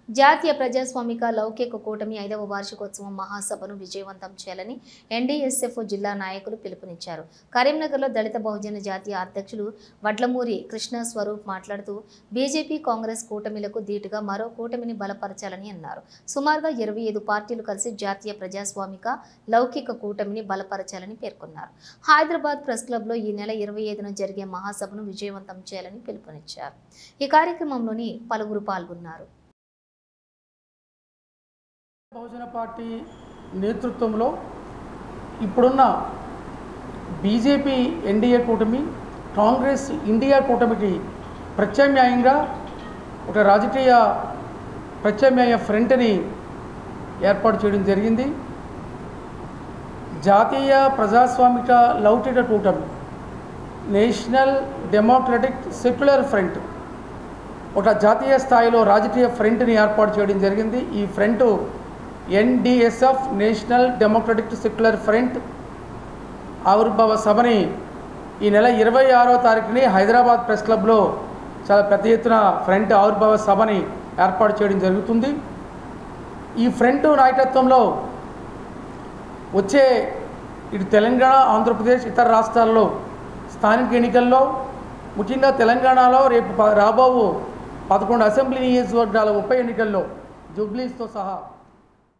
జాతీయ ప్రజాస్వామిక లౌకిక కూటమి 5వ వార్షికోత్సవం మహాసభను విజయవంతం చేయాలని ఎన్డీఎస్ఎఫ్ జిల్లా నాయకులు పిలుపునిచ్చారు. కరీంనగర్లో దళిత బహుజన జాతీయ అధ్యక్షులు వడ్లమూరి కృష్ణ స్వరూప్ మాట్లాడుతూ బీజేపీ కాంగ్రెస్ కూటమిలకు ధీటుగా మరో కూటమిని బలపరచాలని అన్నారు. సుమారుగా 25 పార్టీలు కలిసి జాతీయ ప్రజాస్వామిక లౌకిక కూటమిని బలపరచాలని పేర్కొన్నారు. హైదరాబాద్ ప్రెస్ క్లబ్లో ఈ నెల 25న జరిగే మహాసభను విజయవంతం చేయాలని పిలుపునిచ్చారు. ఈ కార్యక్రమంలోని పలువురు పాల్గొన్నారు. బహుజన పార్టీ నేతృత్వంలో ఇప్పుడున్న బీజేపీ ఎన్డీఏ కూటమి, కాంగ్రెస్ ఇండియా కూటమికి ప్రత్యామ్నాయంగా ఒక రాజకీయ ప్రత్యామ్నాయ ఫ్రంట్ని ఏర్పాటు చేయడం జరిగింది. జాతీయ ప్రజాస్వామిక లౌకిక కూటమి, నేషనల్ డెమోక్రటిక్ సెక్యులర్ ఫ్రంట్, ఒక జాతీయ స్థాయిలో రాజకీయ ఫ్రంట్ని ఏర్పాటు చేయడం జరిగింది. ఈ front NDSF national democratic secular front ఆవిర్భావ సభని ఈ నెల 26వ తారీఖుని హైదరాబాద్ ప్రెస్ క్లబ్లో చాలా పెద్ద ఎత్తున ఫ్రంట్ ఆవిర్భావ సభని ఏర్పాటు చేయడం జరుగుతుంది. ఈ ఫ్రంట్ నాయకత్వంలో వచ్చే ఇటు తెలంగాణ, ఆంధ్రప్రదేశ్, ఇతర రాష్ట్రాల్లో స్థానిక ఎన్నికల్లో, ముఖ్యంగా తెలంగాణలో రేపు రాబోవు 11 అసెంబ్లీ నియోజకవర్గాల ఉప ఎన్నికల్లో జూబ్లీస్తో సహా